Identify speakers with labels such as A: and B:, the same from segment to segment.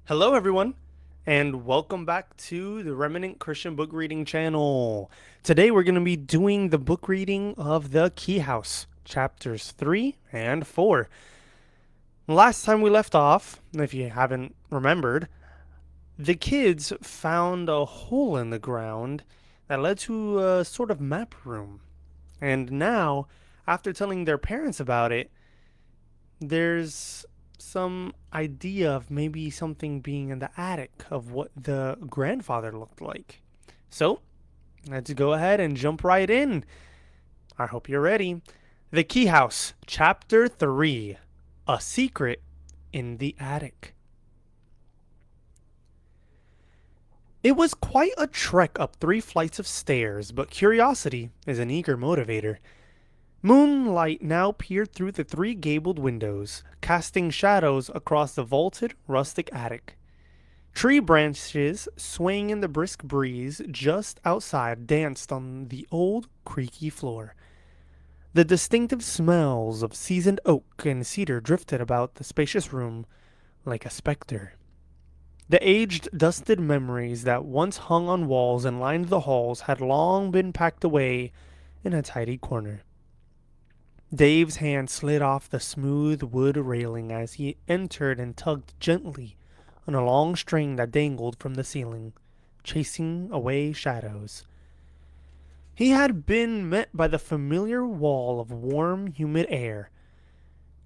A: Hello, everyone, and welcome back to the Remnant Christian Book Reading channel. Today, we're going to be doing the book reading of The Key House, chapters 3 and 4. Last time we left off, if you haven't remembered, the kids found a hole in the ground that led to a sort of map room. And now, after telling their parents about it, there's some idea of maybe something being in the attic of what the grandfather looked like. So, let's go ahead and jump right in. I hope you're ready. The Key House, Chapter 3, A Secret in the Attic. It was quite a trek up 3 flights of stairs, but curiosity is an eager motivator. Moonlight now peered through the 3 gabled windows, casting shadows across the vaulted, rustic attic. Tree branches swaying in the brisk breeze just outside danced on the old, creaky floor. The distinctive smells of seasoned oak and cedar drifted about the spacious room like a specter. The aged, dusted memories that once hung on walls and lined the halls had long been packed away in a tidy corner. Dave's hand slid off the smooth wood railing as he entered and tugged gently on a long string that dangled from the ceiling, chasing away shadows. He had been met by the familiar wall of warm, humid air,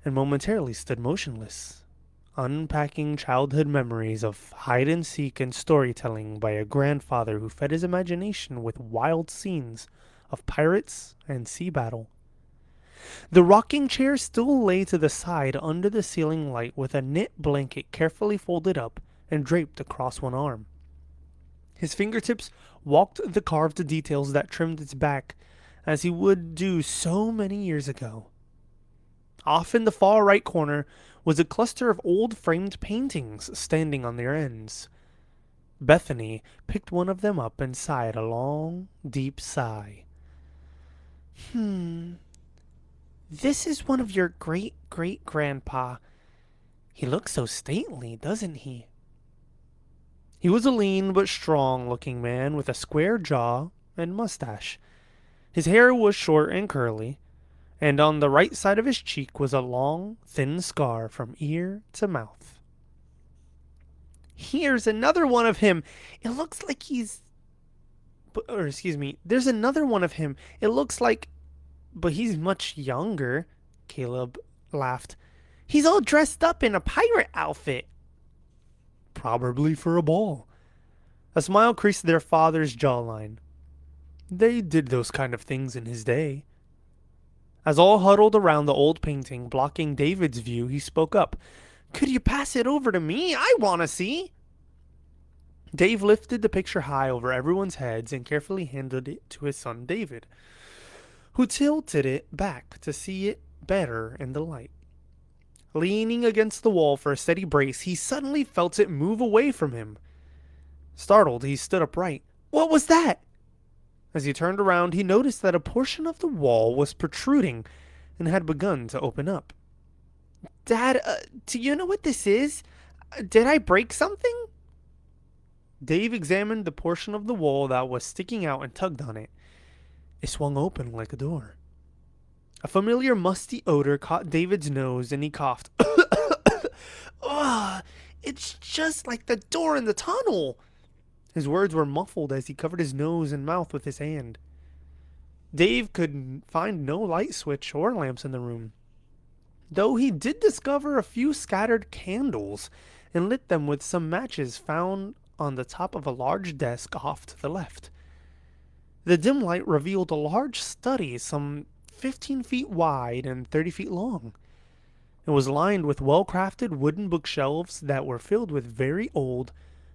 A: and momentarily stood motionless, unpacking childhood memories of hide and seek and storytelling by a grandfather who fed his imagination with wild scenes of pirates and sea battle. The rocking chair still lay to the side under the ceiling light with a knit blanket carefully folded up and draped across one arm. His fingertips walked the carved details that trimmed its back as he would do so many years ago. Off in the far right corner was a cluster of old framed paintings standing on their ends. Bethany picked one of them up and sighed a long, deep sigh. This is one of your great-great-grandpa. He looks so stately, doesn't he? He was a lean but strong-looking man with a square jaw and mustache. His hair was short and curly, and on the right side of his cheek was a long, thin scar from ear to mouth. Here's another one of him. It looks like he's... Or, excuse me, there's another one of him. It looks like... But he's much younger, Caleb laughed. He's all dressed up in a pirate outfit. Probably for a ball. A smile creased their father's jawline. They did those kind of things in his day. As all huddled around the old painting, blocking David's view, he spoke up. Could you pass it over to me? I want to see. Dave lifted the picture high over everyone's heads and carefully handed it to his son David, who tilted it back to see it better in the light. Leaning against the wall for a steady brace, he suddenly felt it move away from him. Startled, he stood upright. What was that? As he turned around, he noticed that a portion of the wall was protruding and had begun to open up. Dad, do you know what this is? Did I break something? Dave examined the portion of the wall that was sticking out and tugged on it. It swung open like a door. A familiar musty odor caught David's nose and he coughed. Ugh, it's just like the door in the tunnel. His words were muffled as he covered his nose and mouth with his hand. Dave could find no light switch or lamps in the room, though he did discover a few scattered candles and lit them with some matches found on the top of a large desk off to the left. The dim light revealed a large study some 15 feet wide and 30 feet long. It was lined with well-crafted wooden bookshelves that were filled with very old,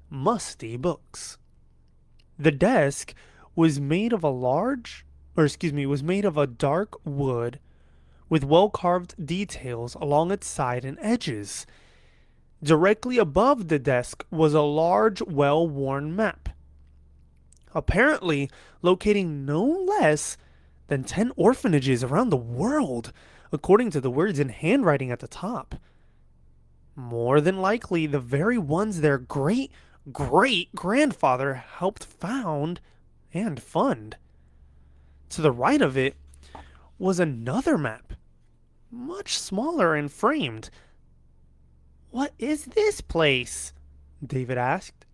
A: musty books. The desk was made of was made of a dark wood with well-carved details along its side and edges. Directly above the desk was a large, well-worn map, apparently locating no less than 10 orphanages around the world, according to the words in handwriting at the top. More than likely, the very ones their great great grandfather helped found and fund. To the right of it was another map, much smaller and framed. What is this place? David asked.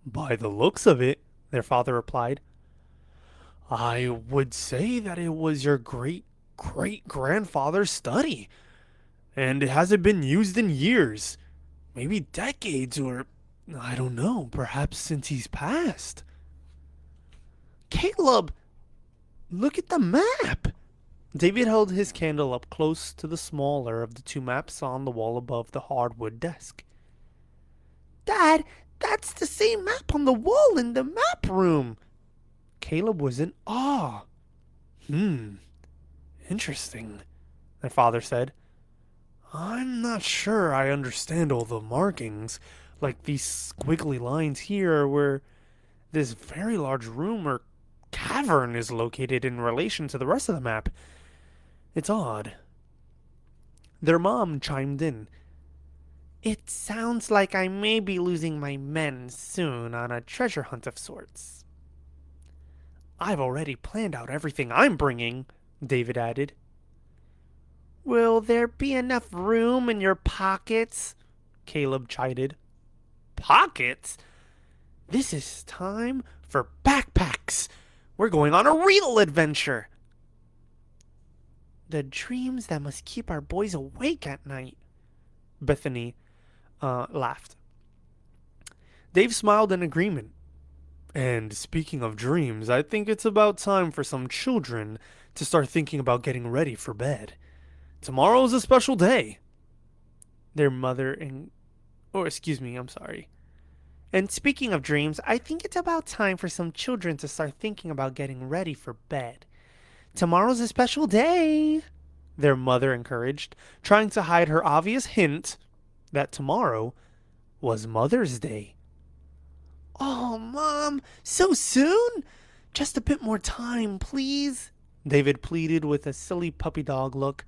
A: By the looks of it, their father replied, I would say that it was your great great grandfather's study, and it hasn't been used in years. Maybe decades, or I don't know, perhaps since he's passed. Caleb, look at the map. David held his candle up close to the smaller of the two maps on the wall above the hardwood desk. Dad, that's the same map on the wall in the map room. Caleb was in awe. Hmm, interesting, their father said. I'm not sure I understand all the markings, like these squiggly lines here where this very large room or cavern is located in relation to the rest of the map. It's odd. Their mom chimed in. It sounds like I may be losing my men soon on a treasure hunt of sorts. I've already planned out everything I'm bringing, David added. Will there be enough room in your pockets? Caleb chided. Pockets? This is time for backpacks. We're going on a real adventure. The dreams that must keep our boys awake at night. Bethany laughed. Dave smiled in agreement. And speaking of dreams, I think it's about time for some children to start thinking about getting ready for bed. Tomorrow's a special day. Their mother and... Or excuse me, I'm sorry. And speaking of dreams, I think it's about time for some children to start thinking about getting ready for bed. Tomorrow's a special day, their mother encouraged, trying to hide her obvious hint that tomorrow was Mother's Day. Oh, Mom, so soon? Just a bit more time, please, David pleaded with a silly puppy dog look.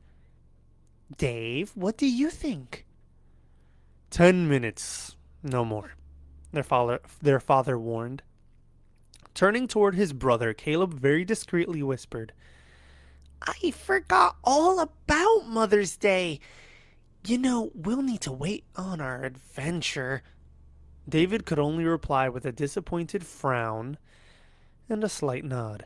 A: Dave, what do you think? 10 minutes, no more, their father warned. Turning toward his brother, Caleb very discreetly whispered, I forgot all about Mother's Day. You know, we'll need to wait on our adventure. David could only reply with a disappointed frown and a slight nod.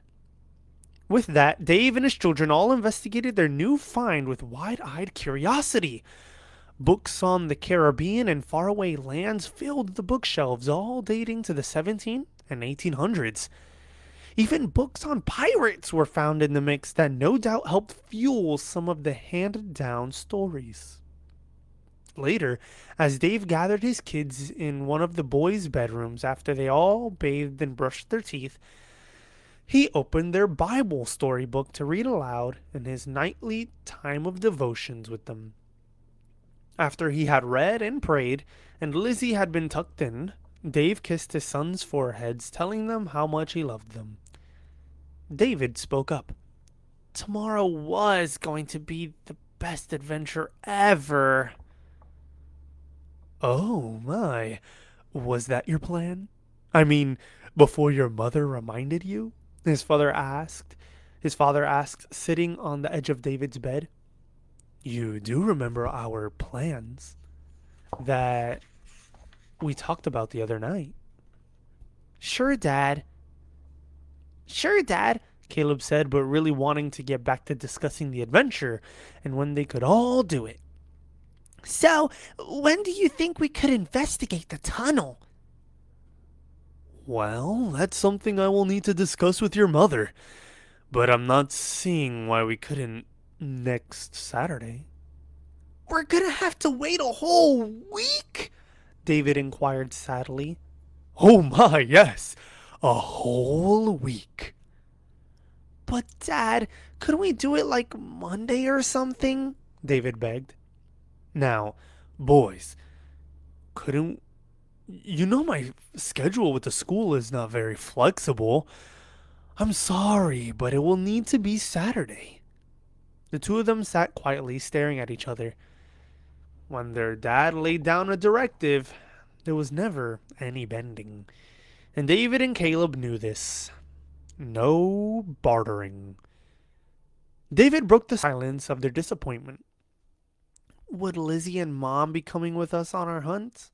A: With that, Dave and his children all investigated their new find with wide-eyed curiosity. Books on the Caribbean and faraway lands filled the bookshelves, all dating to the 17 and 1800s. Even books on pirates were found in the mix that no doubt helped fuel some of the handed-down stories. Later, as Dave gathered his kids in one of the boys' bedrooms after they all bathed and brushed their teeth, he opened their Bible storybook to read aloud in his nightly time of devotions with them. After he had read and prayed, and Lizzie had been tucked in, Dave kissed his sons' foreheads, telling them how much he loved them. David spoke up. Tomorrow was going to be the best adventure ever. Oh my, was that your plan? I mean, before your mother reminded you? His father asked, sitting on the edge of David's bed. You do remember our plans that we talked about the other night. Sure, Dad. Sure, Dad, Caleb said, but really wanting to get back to discussing the adventure and when they could all do it. So, when do you think we could investigate the tunnel? Well, that's something I will need to discuss with your mother. But I'm not seeing why we couldn't next Saturday. We're gonna have to wait a whole week? David inquired sadly. Oh my, yes. A whole week. But Dad, could we do it like Monday or something? David begged. Now, boys, couldn't... You know my schedule with the school is not very flexible. I'm sorry, but it will need to be Saturday. The two of them sat quietly, staring at each other. When their dad laid down a directive, there was never any bending. And David and Caleb knew this. No bartering. David broke the silence of their disappointment. Would Lizzie and Mom be coming with us on our hunt?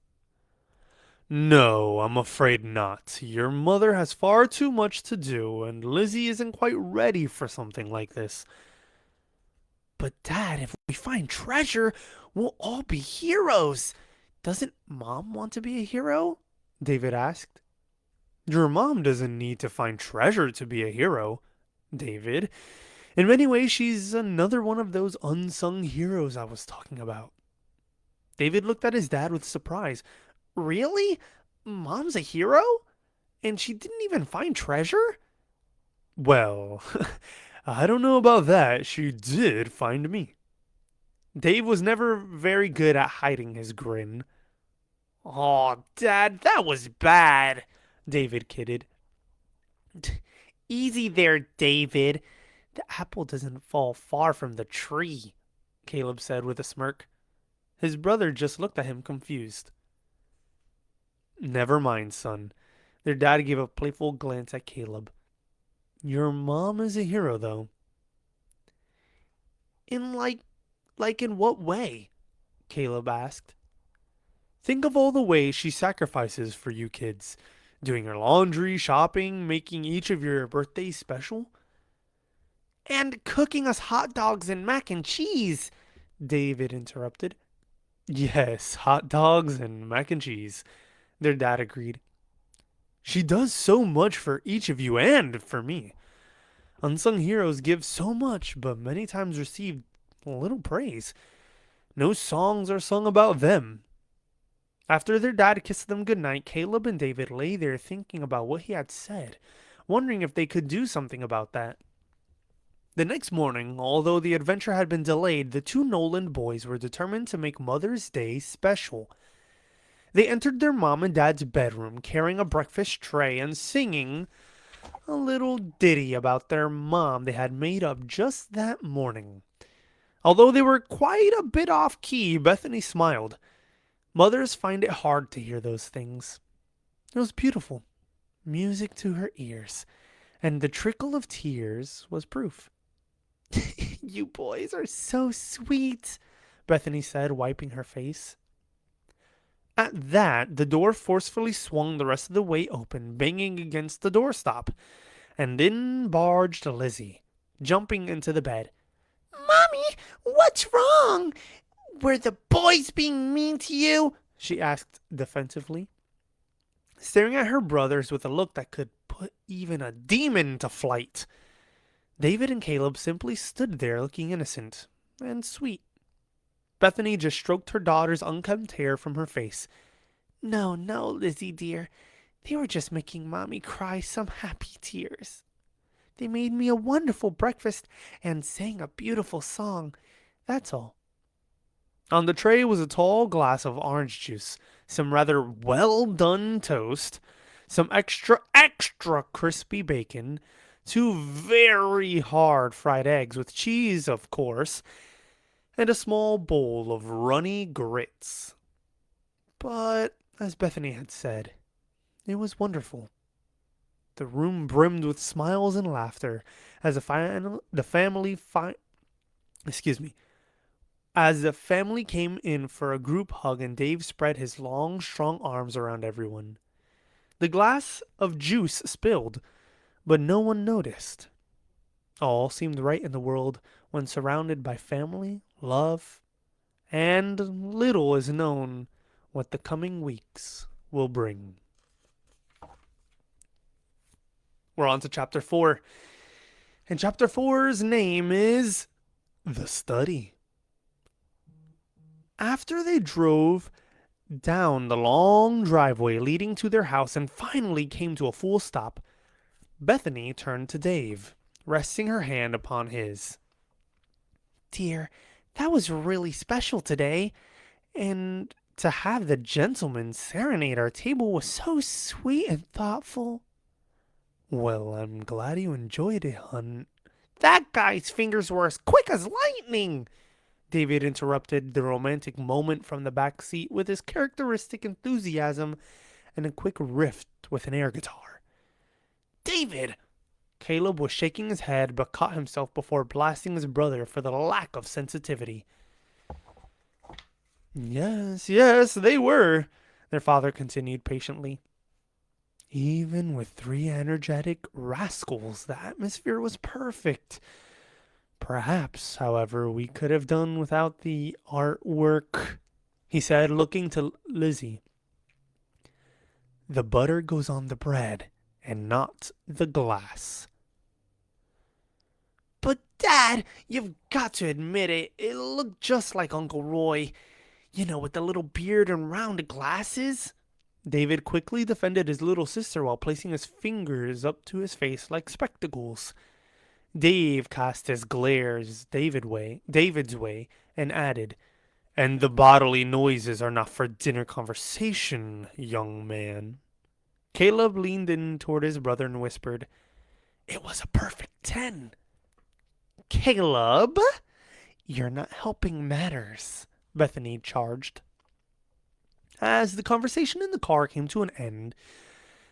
A: No, I'm afraid not. Your mother has far too much to do, and Lizzie isn't quite ready for something like this. But, Dad, if we find treasure, we'll all be heroes. Doesn't Mom want to be a hero? David asked. Your mom doesn't need to find treasure to be a hero, David. In many ways, she's another one of those unsung heroes I was talking about. David looked at his dad with surprise. Really? Mom's a hero? And she didn't even find treasure? Well, I don't know about that. She did find me. Dave was never very good at hiding his grin. Oh, Dad, that was bad, David kidded. Easy there, David. The apple doesn't fall far from the tree, Caleb said with a smirk. His brother just looked at him confused. Never mind, son. Their dad gave a playful glance at Caleb. Your mom is a hero, though. In like in what way? Caleb asked. Think of all the ways she sacrifices for you kids. Doing your laundry, shopping, making each of your birthdays special. And cooking us hot dogs and mac and cheese, David interrupted. Yes, hot dogs and mac and cheese, their dad agreed. She does so much for each of you and for me. Unsung heroes give so much, but many times receive little praise. No songs are sung about them. After their dad kissed them goodnight, Caleb and David lay there thinking about what he had said, wondering if they could do something about that. The next morning, although the adventure had been delayed, the two Noland boys were determined to make Mother's Day special. They entered their mom and dad's bedroom carrying a breakfast tray and singing a little ditty about their mom they had made up just that morning. Although they were quite a bit off key, Bethany smiled. Mothers find it hard to hear those things. It was beautiful. Music to her ears. And the trickle of tears was proof. You boys are so sweet, Bethany said, wiping her face. At that, the door forcefully swung the rest of the way open, banging against the doorstop, and in barged Lizzie, jumping into the bed. Mommy, what's wrong? Were the boys being mean to you? She asked defensively, staring at her brothers with a look that could put even a demon to flight. David and Caleb simply stood there looking innocent and sweet. Bethany just stroked her daughter's unkempt hair from her face. No, no, Lizzie dear. They were just making Mommy cry some happy tears. They made me a wonderful breakfast and sang a beautiful song. That's all. On the tray was a tall glass of orange juice, some rather well-done toast, some extra crispy bacon, two very hard fried eggs with cheese, of course, and a small bowl of runny grits. But, as Bethany had said, it was wonderful. The room brimmed with smiles and laughter as the family came in for a group hug and Dave spread his long, strong arms around everyone. The glass of juice spilled, but no one noticed. All seemed right in the world when surrounded by family, love, and little is known what the coming weeks will bring. We're on to chapter 4. And chapter 4's name is The Study. After they drove down the long driveway leading to their house and finally came to a full stop, Bethany turned to Dave, resting her hand upon his. Dear, that was really special today, and to have the gentleman serenade our table was so sweet and thoughtful. Well, I'm glad you enjoyed it, hun. That guy's fingers were as quick as lightning, David interrupted the romantic moment from the back seat with his characteristic enthusiasm and a quick riff with an air guitar. David! Caleb was shaking his head but caught himself before blasting his brother for the lack of sensitivity. Yes, yes, they were, their father continued patiently. Even with three energetic rascals, the atmosphere was perfect. Perhaps, however, we could have done without the artwork, he said, looking to Lizzie. The butter goes on the bread, and not the glass. But, Dad, you've got to admit it. It looked just like Uncle Roy. You know, with the little beard and round glasses. David quickly defended his little sister while placing his fingers up to his face like spectacles. Dave cast his glares David's way, and added, "And the bodily noises are not for dinner conversation, young man." Caleb leaned in toward his brother and whispered, "It was a perfect 10. Caleb, you're not helping matters, Bethany charged. As the conversation in the car came to an end,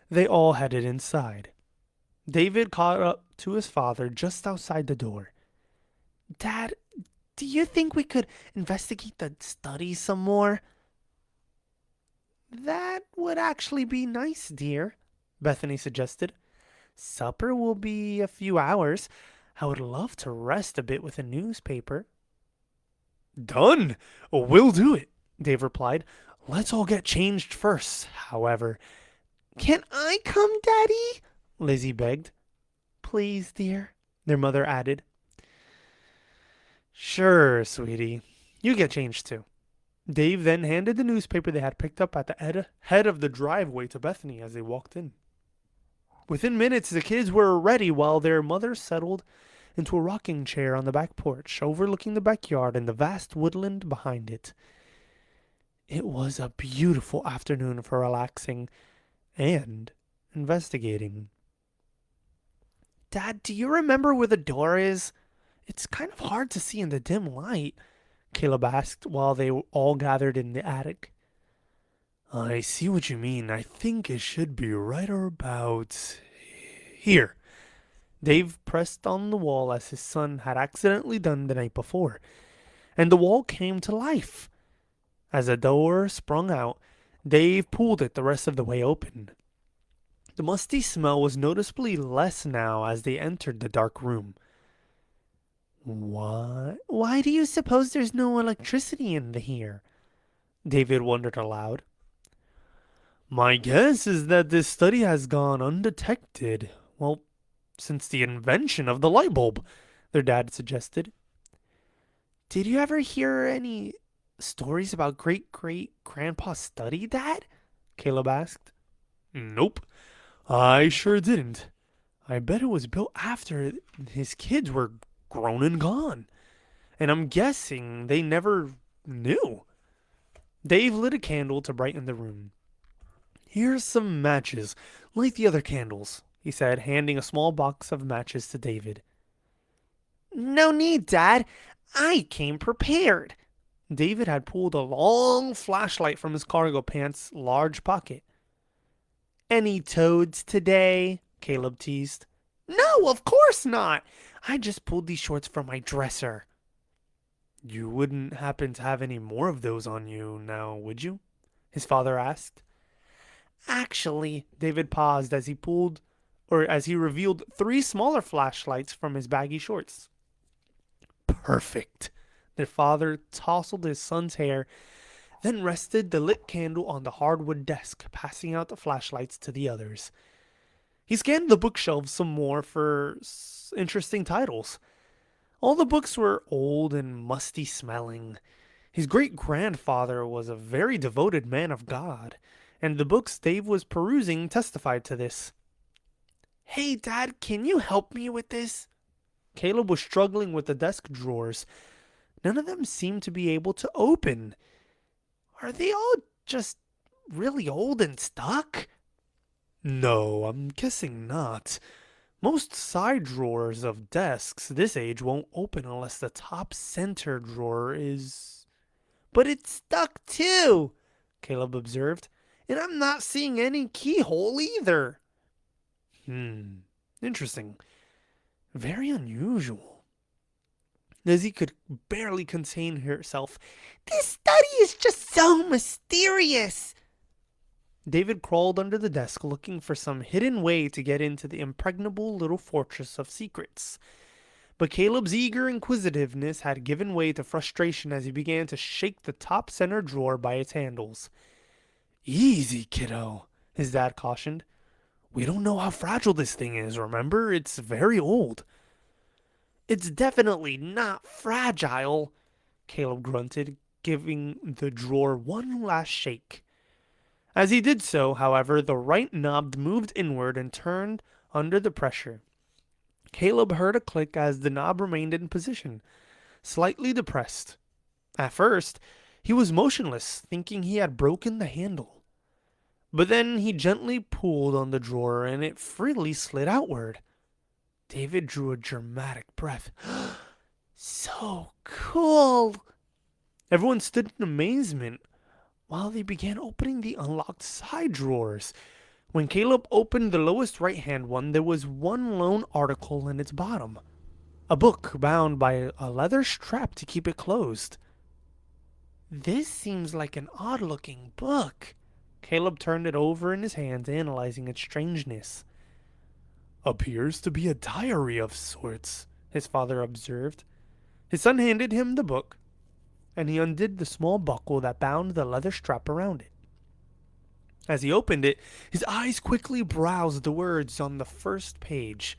A: they all headed inside. David caught up to his father just outside the door. Dad, do you think we could investigate the study some more? That would actually be nice, dear, Bethany suggested. Supper will be a few hours. I would love to rest a bit with a newspaper. Done! We'll do it, Dave replied. Let's all get changed first, however. Can I come, Daddy? Lizzie begged. Please, dear, their mother added. Sure, sweetie. You get changed too. Dave then handed the newspaper they had picked up at the head of the driveway to Bethany as they walked in. Within minutes, the kids were ready while their mother settled into a rocking chair on the back porch, overlooking the backyard and the vast woodland behind it. It was a beautiful afternoon for relaxing and investigating. Dad, do you remember where the door is? It's kind of hard to see in the dim light, Caleb asked while they all gathered in the attic. I see what you mean. I think it should be right about here. Dave pressed on the wall as his son had accidentally done the night before, and the wall came to life. As the door sprung out, Dave pulled it the rest of the way open. The musty smell was noticeably less now as they entered the dark room. What? Why do you suppose there's no electricity in here? David wondered aloud. My guess is that this study has gone undetected, well, since the invention of the light bulb, their dad suggested. Did you ever hear any stories about great-great-grandpa's study, Dad? Caleb asked. Nope, I sure didn't. I bet it was built after his kids were grown and gone. And I'm guessing they never knew. Dave lit a candle to brighten the room. Here's some matches. Light the other candles, he said, handing a small box of matches to David. No need, Dad. I came prepared. David had pulled a long flashlight from his cargo pants' large pocket. Any toads today? Caleb teased. No, of course not. I just pulled these shorts from my dresser. You wouldn't happen to have any more of those on you now, would you? His father asked. Actually, David paused as he revealed 3 smaller flashlights from his baggy shorts. Perfect. Their father tousled his son's hair, then rested the lit candle on the hardwood desk, passing out the flashlights to the others. He scanned the bookshelves some more for interesting titles. All the books were old and musty smelling. His great-grandfather was a very devoted man of God, and the books Dave was perusing testified to this. Hey, Dad, can you help me with this? Caleb was struggling with the desk drawers. None of them seemed to be able to open. Are they all just really old and stuck? No, I'm guessing not. Most side drawers of desks this age won't open unless the top center drawer is. But it's stuck too, Caleb observed. And I'm not seeing any keyhole either. Interesting. Very unusual. Lizzie could barely contain herself. This study is just so mysterious. David crawled under the desk looking for some hidden way to get into the impregnable little fortress of secrets. But Caleb's eager inquisitiveness had given way to frustration as he began to shake the top center drawer by its handles. Easy, kiddo, his dad cautioned. We don't know how fragile this thing is, remember? It's very old. It's definitely not fragile, Caleb grunted, giving the drawer one last shake. As he did so, however, the right knob moved inward and turned under the pressure. Caleb heard a click as the knob remained in position, slightly depressed. At first, he was motionless, thinking he had broken the handle. But then he gently pulled on the drawer and it freely slid outward. David drew a dramatic breath. So cool! Everyone stood in amazement while they began opening the unlocked side drawers. When Caleb opened the lowest right-hand one, there was one lone article in its bottom. A book bound by a leather strap to keep it closed. This seems like an odd-looking book. Caleb turned it over in his hands, analyzing its strangeness. Appears to be a diary of sorts, his father observed. His son handed him the book, and he undid the small buckle that bound the leather strap around it. As he opened it, his eyes quickly browsed the words on the first page.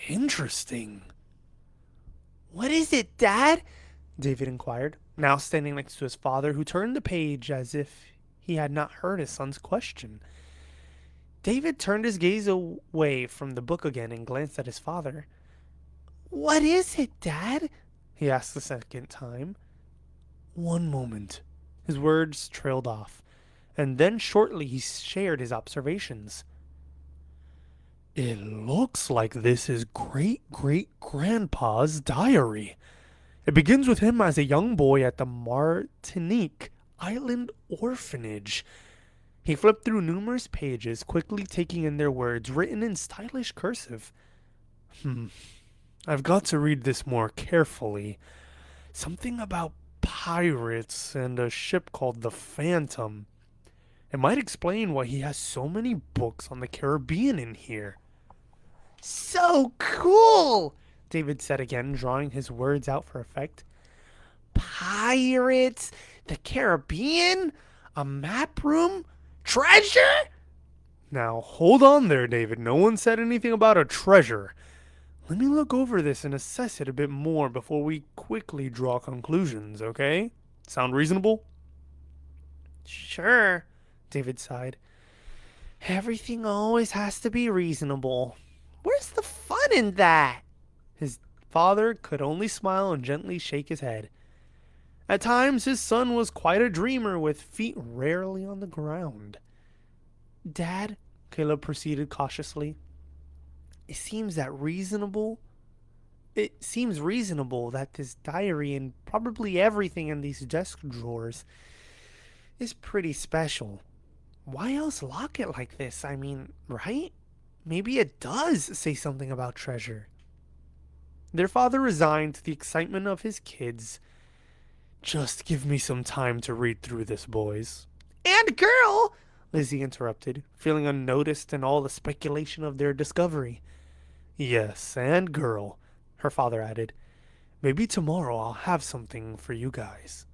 A: Interesting. What is it, Dad? David inquired, now standing next to his father, who turned the page as if he had not heard his son's question. David turned his gaze away from the book again and glanced at his father. What is it, Dad? He asked the second time. One moment. His words trailed off, and then shortly he shared his observations. It looks like this is great-great-grandpa's diary. It begins with him as a young boy at the Martinique Island Orphanage. He flipped through numerous pages, quickly taking in their words, written in stylish cursive. I've got to read this more carefully. Something about pirates and a ship called the Phantom. It might explain why he has so many books on the Caribbean in here. So cool, David said again, drawing his words out for effect. Pirates, the Caribbean, a map room, treasure? Now, hold on there, David. No one said anything about a treasure. Let me look over this and assess it a bit more before we quickly draw conclusions, okay? Sound reasonable? Sure, David sighed. Everything always has to be reasonable. Where's the fun in that? His father could only smile and gently shake his head. At times, his son was quite a dreamer with feet rarely on the ground. Dad, Caleb proceeded cautiously, It seems reasonable that this diary and probably everything in these desk drawers is pretty special. Why else lock it like this? I mean, right? Maybe it does say something about treasure. Their father resigned to the excitement of his kids. Just give me some time to read through this, boys. And girl, Lizzie interrupted, feeling unnoticed in all the speculation of their discovery. Yes, and girl, her father added. Maybe tomorrow I'll have something for you guys.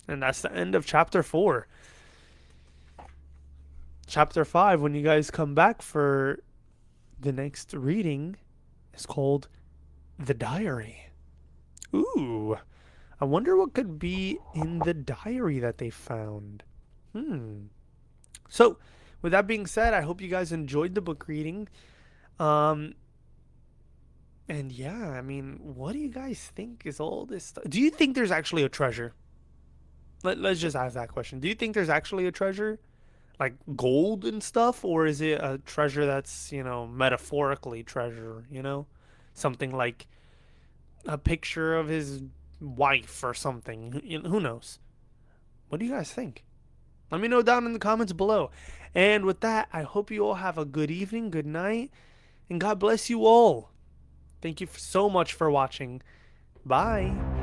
A: And that's the end of chapter 4. Chapter 5, when you guys come back for the next reading, is called The Diary. Ooh, I wonder what could be in the diary that they found. So, with that being said, I hope you guys enjoyed the book reading. And yeah, I mean, what do you guys think is all this stuff? Do you think there's actually a treasure? Let's just ask that question. Do you think there's actually a treasure? like gold and stuff, or is it a treasure that's, metaphorically treasure, Something like a picture of his wife or something. Who knows? What do you guys think? Let me know down in the comments below. And with that, I hope you all have a good evening, good night, and God bless you all. Thank you so much for watching. Bye.